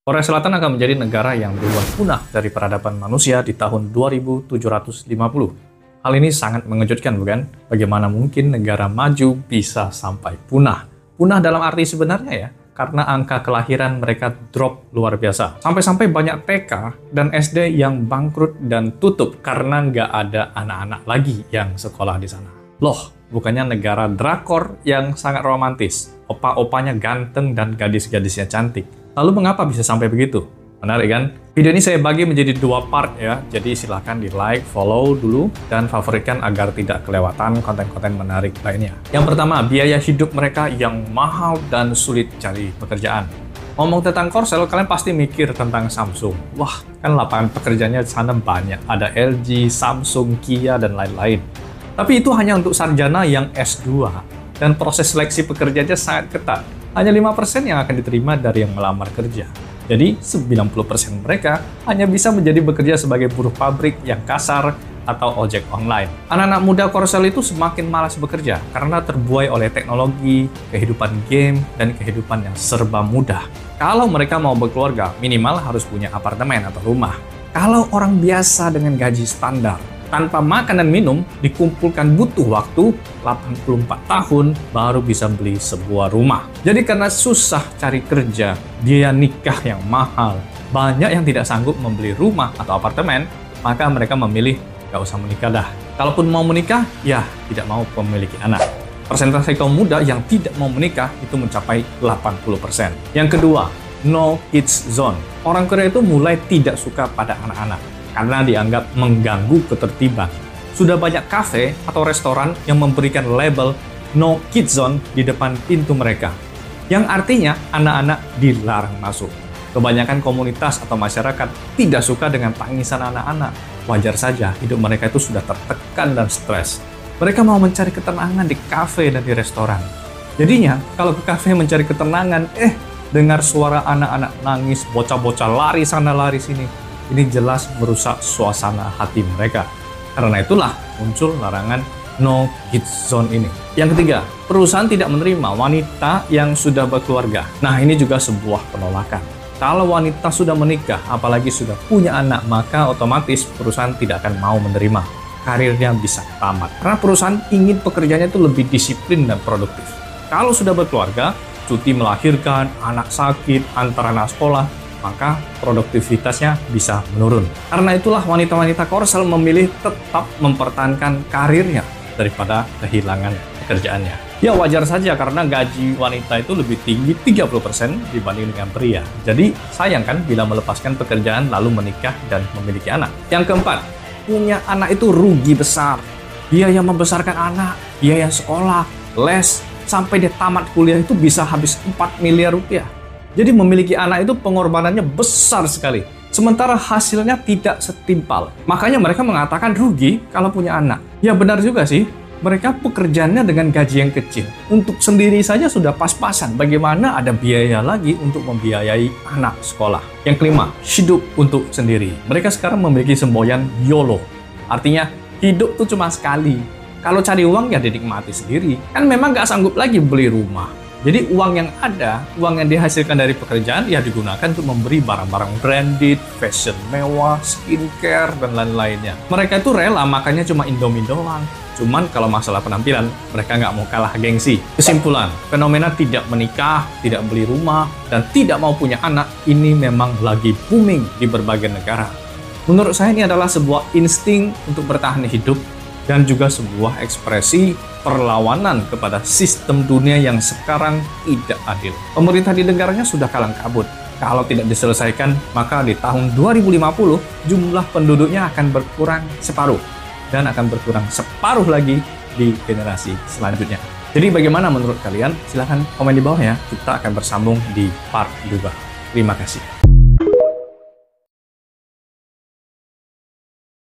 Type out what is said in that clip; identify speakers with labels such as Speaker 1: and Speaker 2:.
Speaker 1: Korea Selatan akan menjadi negara yang duluan punah dari peradaban manusia di tahun 2750. Hal ini sangat mengejutkan, bukan? Bagaimana mungkin negara maju bisa sampai punah? Punah dalam arti sebenarnya ya, karena angka kelahiran mereka drop luar biasa. Sampai-sampai banyak TK dan SD yang bangkrut dan tutup karena nggak ada anak-anak lagi yang sekolah di sana. Loh, bukannya negara drakor yang sangat romantis? Opa-opanya ganteng dan gadis-gadisnya cantik. Lalu mengapa bisa sampai begitu? Menarik kan? Video ini saya bagi menjadi dua part ya, jadi silahkan di like, follow dulu, dan favoritkan agar tidak kelewatan konten-konten menarik lainnya. Yang pertama, biaya hidup mereka yang mahal dan sulit cari pekerjaan. Ngomong tentang Korsel, kalian pasti mikir tentang Samsung. Wah, kan lapangan pekerjaannya di sana banyak. Ada LG, Samsung, Kia, dan lain-lain. Tapi itu hanya untuk sarjana yang S2, dan proses seleksi pekerjaannya sangat ketat. Hanya 5% yang akan diterima dari yang melamar kerja. Jadi, 90% mereka hanya bisa menjadi bekerja sebagai buruh pabrik yang kasar atau ojek online. Anak-anak muda Korsel itu semakin malas bekerja karena terbuai oleh teknologi, kehidupan game, dan kehidupan yang serba mudah. Kalau mereka mau berkeluarga, minimal harus punya apartemen atau rumah. Kalau orang biasa dengan gaji standar, tanpa makan dan minum, dikumpulkan butuh waktu 84 tahun baru bisa beli sebuah rumah. Jadi karena susah cari kerja, biaya nikah yang mahal, banyak yang tidak sanggup membeli rumah atau apartemen, maka mereka memilih gak usah menikah dah. Kalaupun mau menikah, ya tidak mau memiliki anak. Persentase kaum muda yang tidak mau menikah itu mencapai 80%. Yang kedua, no kids zone. Orang Korea itu mulai tidak suka pada anak-anak karena dianggap mengganggu ketertiban. Sudah banyak kafe atau restoran yang memberikan label no kids zone di depan pintu mereka, yang artinya anak-anak dilarang masuk. Kebanyakan komunitas atau masyarakat tidak suka dengan tangisan anak-anak. Wajar saja, hidup mereka itu sudah tertekan dan stres. Mereka mau mencari ketenangan di kafe dan di restoran. Jadinya, kalau ke kafe mencari ketenangan, dengar suara anak-anak nangis, bocah-bocah lari sana lari sini. Ini jelas merusak suasana hati mereka. Karena itulah muncul larangan no kids zone ini. Yang ketiga, perusahaan tidak menerima wanita yang sudah berkeluarga. Nah, ini juga sebuah penolakan. Kalau wanita sudah menikah, apalagi sudah punya anak, maka otomatis perusahaan tidak akan mau menerima. Karirnya bisa tamat. Karena perusahaan ingin pekerjaannya itu lebih disiplin dan produktif. Kalau sudah berkeluarga, cuti melahirkan, anak sakit, antar anak sekolah, maka produktivitasnya bisa menurun. Karena itulah wanita-wanita Korsel memilih tetap mempertahankan karirnya daripada kehilangan pekerjaannya. Ya wajar saja karena gaji wanita itu lebih tinggi 30% dibanding dengan pria. Jadi sayang kan bila melepaskan pekerjaan lalu menikah dan memiliki anak. Yang keempat, punya anak itu rugi besar. Biaya membesarkan anak, biaya sekolah, les, sampai dia tamat kuliah itu bisa habis 4 miliar rupiah. Jadi memiliki anak itu pengorbanannya besar sekali. Sementara hasilnya tidak setimpal. Makanya mereka mengatakan rugi kalau punya anak. Ya benar juga sih. Mereka pekerjaannya dengan gaji yang kecil. Untuk sendiri saja sudah pas-pasan. Bagaimana ada biaya lagi untuk membiayai anak sekolah. Yang kelima, hidup untuk sendiri. Mereka sekarang memiliki semboyan YOLO. Artinya hidup tuh cuma sekali. Kalau cari uang ya dinikmati sendiri. Kan memang nggak sanggup lagi beli rumah. Jadi uang yang ada, uang yang dihasilkan dari pekerjaan, ya digunakan untuk memberi barang-barang branded, fashion mewah, skincare, dan lain-lainnya. Mereka itu rela makannya cuma Indomie doang. Cuman kalau masalah penampilan, mereka nggak mau kalah gengsi. Kesimpulan, fenomena tidak menikah, tidak beli rumah, dan tidak mau punya anak, ini memang lagi booming di berbagai negara. Menurut saya ini adalah sebuah insting untuk bertahan hidup, dan juga sebuah ekspresi perlawanan kepada sistem dunia yang sekarang tidak adil. Pemerintah di negaranya sudah kalang kabut. Kalau tidak diselesaikan, maka di tahun 2050 jumlah penduduknya akan berkurang separuh dan akan berkurang separuh lagi di generasi selanjutnya. Jadi bagaimana menurut kalian? Silahkan komen di bawah ya. Kita akan bersambung di part 2. Terima kasih.